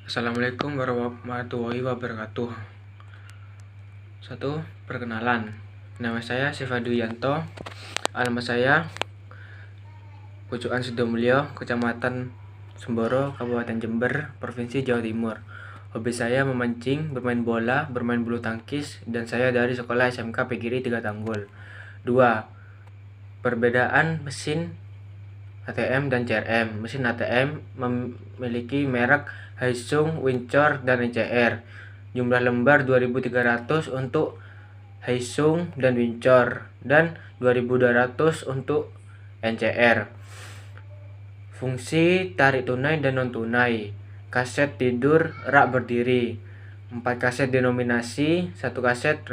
Assalamualaikum warahmatullahi wabarakatuh. Satu, perkenalan. Nama saya Sifaduyanto. Alamat saya Pucukan Sidomulyo, Kecamatan Semboro, Kabupaten Jember, Provinsi Jawa Timur. Hobi saya memancing, bermain bola, bermain bulu tangkis, dan saya dari sekolah SMK PGRI 3 Tanggul. 2. Perbedaan mesin ATM dan CRM. Mesin ATM memiliki merek Haisung, Wincor, dan NCR. Jumlah lembar 2.300 untuk Haisung dan Wincor dan 2.200 untuk NCR. Fungsi tarik tunai dan non tunai. Kaset tidur, rak berdiri. 4 kaset denominasi, 1 kaset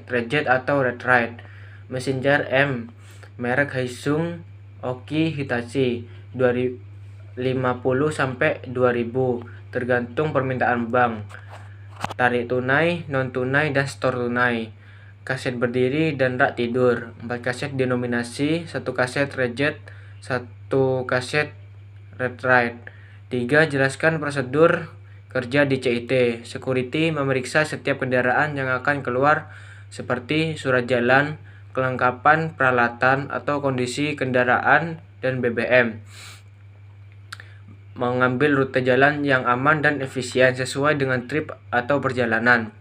reject atau retrite. Mesin CRM merek Haisung, Oki, Hitachi 50 sampai 2000 tergantung permintaan bank. Tarik tunai, non tunai, dan store tunai. Kaset berdiri dan rak tidur. 4 kaset denominasi, 1 kaset reject, 1 kaset retrite. 3. Jelaskan prosedur kerja di CIT. Security memeriksa setiap kendaraan yang akan keluar seperti surat jalan, kelengkapan peralatan atau kondisi kendaraan, dan BBM. Mengambil rute jalan yang aman dan efisien sesuai dengan trip atau perjalanan.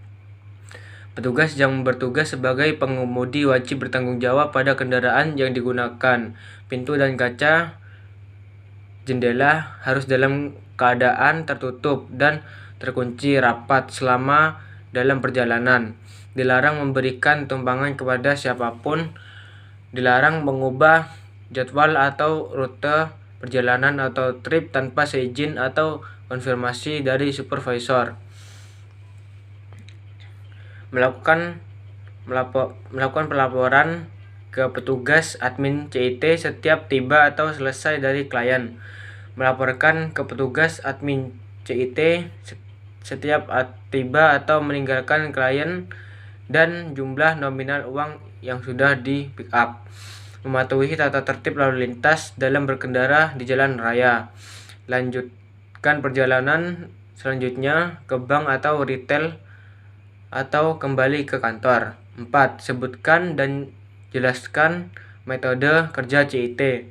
Petugas yang bertugas sebagai pengemudi wajib bertanggung jawab pada kendaraan yang digunakan. Pintu dan kaca jendela harus dalam keadaan tertutup dan terkunci rapat selama dalam perjalanan. Dilarang memberikan tumpangan kepada siapapun. Dilarang mengubah jadwal atau rute perjalanan atau trip tanpa seizin atau konfirmasi dari supervisor. Melakukan pelaporan ke petugas admin CIT setiap tiba atau selesai dari klien. Melaporkan ke petugas admin CIT setiap tiba atau meninggalkan klien dan jumlah nominal uang yang sudah di pick up. Mematuhi tata tertib lalu lintas dalam berkendara di jalan raya. Lanjutkan perjalanan selanjutnya ke bank atau retail atau kembali ke kantor. 4. Sebutkan dan jelaskan metode kerja CIT.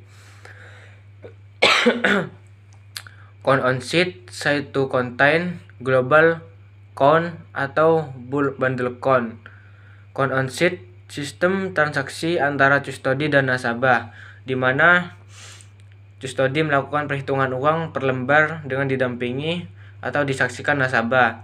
Count on sheet, site to contain, global count atau bulk bundle count. Count on sheet, sistem transaksi antara custodi dan nasabah, di mana custodi melakukan perhitungan uang per lembar dengan didampingi atau disaksikan nasabah.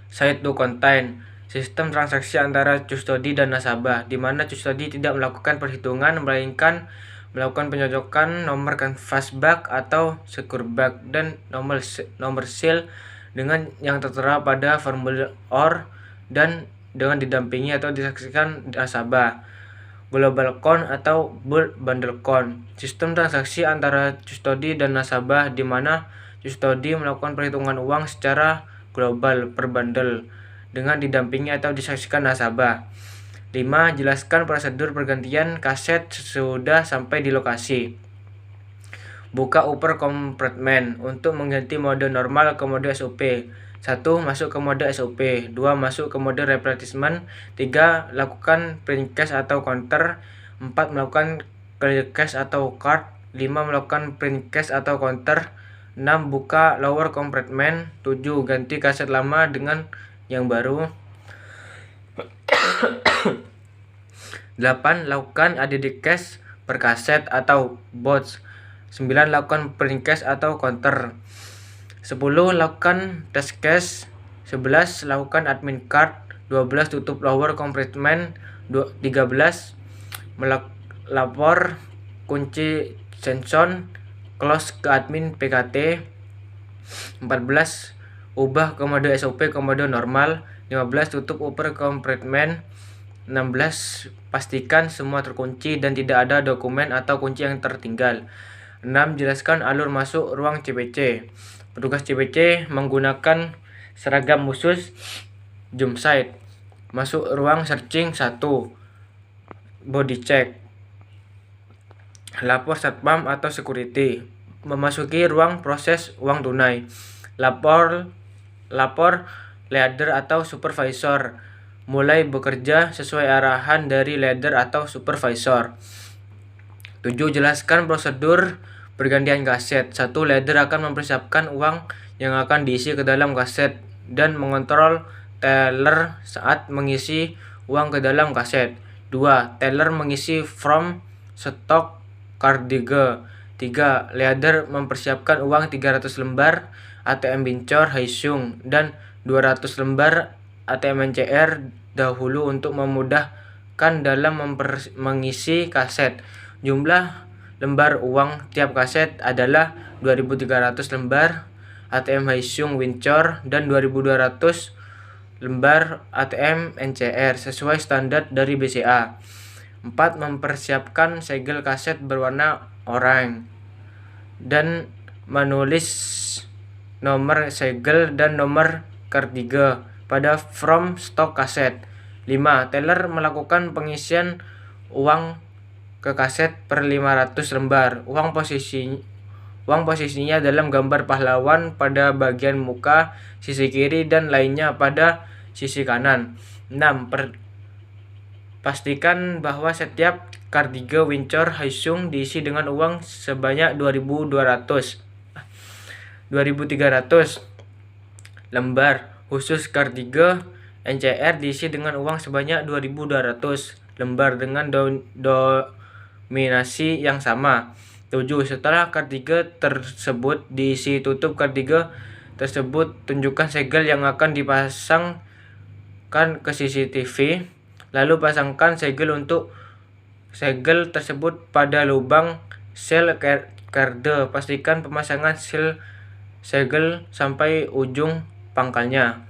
Site to contain, sistem transaksi antara custodi dan nasabah, di mana custodi tidak melakukan perhitungan melainkan melakukan pencocokan nomor canvas bag atau secure bag dan nomor seal dengan yang tertera pada formulir OR dan dengan didampingi atau disaksikan nasabah. Global count atau bulk bundle count, sistem transaksi antara custodi dan nasabah, di mana custodi melakukan perhitungan uang secara global per bundle dengan didampingi atau disaksikan nasabah. 5. Jelaskan prosedur pergantian kaset sesudah sampai di lokasi. Buka upper compartment untuk mengganti mode normal ke mode SOP. 1. Masuk ke mode SOP. 2. Masuk ke mode replenishment. 3. Lakukan print cash atau counter. 4. Melakukan clear cash atau card. 5. Melakukan print cash atau counter. 6. Buka lower compartment. 7. Ganti kaset lama dengan yang baru. 8. Lakukan ADD cash per kaset atau bots. 9. Lakukan print cash atau counter. 10. Lakukan test cash. 11. Lakukan admin card. 12. Tutup lower compartment. 13. Melapor kunci Senson close ke admin PKT. 14. Ubah ke mode SOP ke mode normal. 15. Tutup upper compartment. 16. Pastikan semua terkunci dan tidak ada dokumen atau kunci yang tertinggal. 6. Jelaskan alur masuk ruang CPC. Petugas CPC menggunakan seragam khusus jump site. Masuk ruang searching 1. Body check. Lapor satpam atau security. memasuki ruang proses uang tunai. Lapor leader atau supervisor mulai bekerja sesuai arahan dari leader atau supervisor. 7. Jelaskan prosedur pergantian kaset. 1. Leader akan mempersiapkan uang yang akan diisi ke dalam kaset dan mengontrol teller saat mengisi uang ke dalam kaset. 2. Teller mengisi from stock cardige. 3. Leader mempersiapkan uang 300 lembar ATM Vincor Haisung dan 200 lembar ATM NCR dahulu untuk memudahkan dalam mengisi kaset. Jumlah lembar uang tiap kaset adalah 2.300 lembar ATM Haisung Vincor dan 2.200 lembar ATM NCR sesuai standar dari BCA. 4. Mempersiapkan segel kaset berwarna oranye dan menulis nomor segel dan nomor cardige pada from stock kaset. 5. Teller melakukan pengisian uang ke kaset per 500 lembar. Uang posisinya dalam gambar pahlawan pada bagian muka sisi kiri dan lainnya pada sisi kanan. 6. Pastikan bahwa setiap cardige Vincor Haisung diisi dengan uang sebanyak 2.300 lembar. Khusus cardige NCR diisi dengan uang sebanyak 2.200 lembar dengan dominasi yang sama. 7. Setelah cardige tersebut diisi, tutup cardige tersebut, tunjukkan segel yang akan dipasangkan ke CCTV, lalu pasangkan segel tersebut pada lubang sel card. Pastikan pemasangan segel sampai ujung pangkalnya.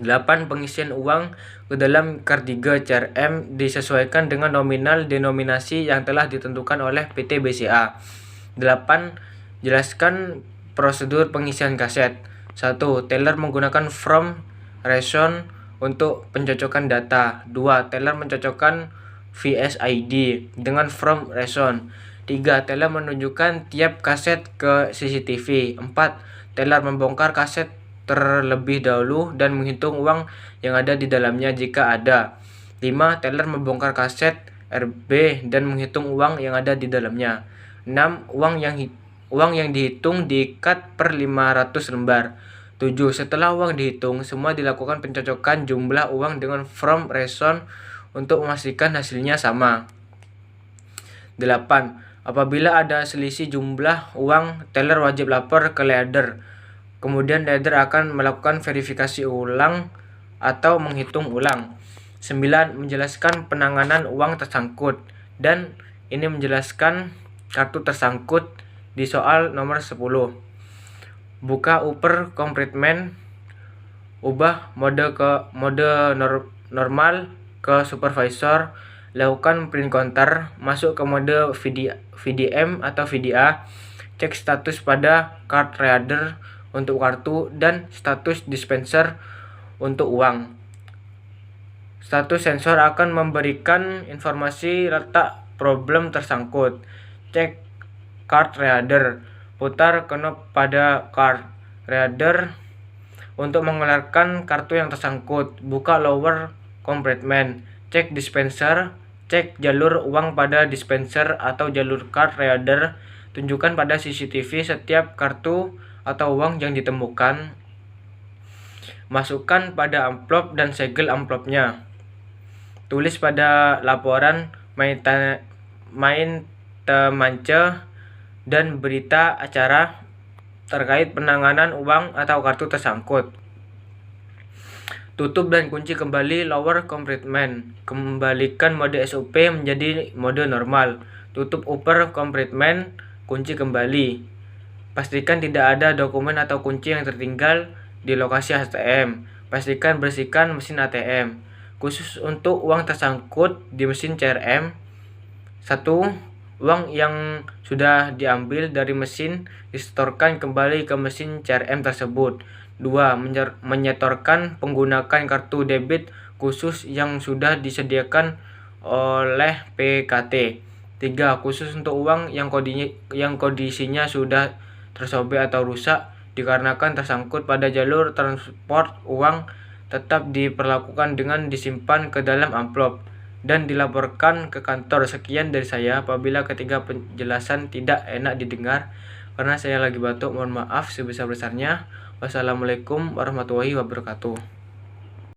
8. Pengisian uang ke dalam cardige CRM disesuaikan dengan nominal denominasi yang telah ditentukan oleh PT BCA. 8. Jelaskan prosedur pengisian kaset. 1. Teller menggunakan from reson untuk pencocokan data. 2. Teller mencocokkan VSID dengan from reson. 3. Teller menunjukkan tiap kaset ke CCTV. 4. Teller membongkar kaset terlebih dahulu dan menghitung uang yang ada di dalamnya jika ada. 5. Teller membongkar kaset RB dan menghitung uang yang ada di dalamnya. 6. Uang yang dihitung diikat per 500 lembar. 7. Setelah uang dihitung, semua dilakukan pencocokan jumlah uang dengan from reson untuk memastikan hasilnya sama. 8. Apabila ada selisih jumlah uang, teller wajib lapor ke leader. Kemudian leader akan melakukan verifikasi ulang atau menghitung ulang. 9. Menjelaskan penanganan uang tersangkut, dan ini menjelaskan kartu tersangkut di soal nomor 10. Buka upper compartment, ubah mode normal ke supervisor, lakukan print counter, masuk ke mode VDM atau VDA, cek status pada card reader untuk kartu dan status dispenser untuk uang. Status sensor akan memberikan informasi letak problem tersangkut. Cek card reader, putar knob pada card reader untuk mengeluarkan kartu yang tersangkut. Buka lower compartment, cek dispenser, cek jalur uang pada dispenser atau jalur card reader. Tunjukkan pada CCTV setiap kartu atau uang yang ditemukan. Masukkan pada amplop dan segel amplopnya. Tulis pada laporan main temance dan berita acara terkait penanganan uang atau kartu tersangkut. Tutup dan kunci kembali lower compartment. Kembalikan mode SOP menjadi mode normal. Tutup upper compartment, kunci kembali. Pastikan tidak ada dokumen atau kunci yang tertinggal di lokasi ATM. Pastikan bersihkan mesin ATM. Khusus untuk uang tersangkut di mesin CRM. 1. Uang yang sudah diambil dari mesin disetorkan kembali ke mesin CRM tersebut. 2. Menyetorkan menggunakan kartu debit khusus yang sudah disediakan oleh PKT. 3. Khusus untuk uang yang kondisinya sudah tersobek atau rusak dikarenakan tersangkut pada jalur transport, uang tetap diperlakukan dengan disimpan ke dalam amplop dan dilaporkan ke kantor. Sekian dari saya. Apabila ketiga penjelasan tidak enak didengar karena saya lagi batuk, mohon maaf sebesar-besarnya. Wassalamualaikum warahmatullahi wabarakatuh.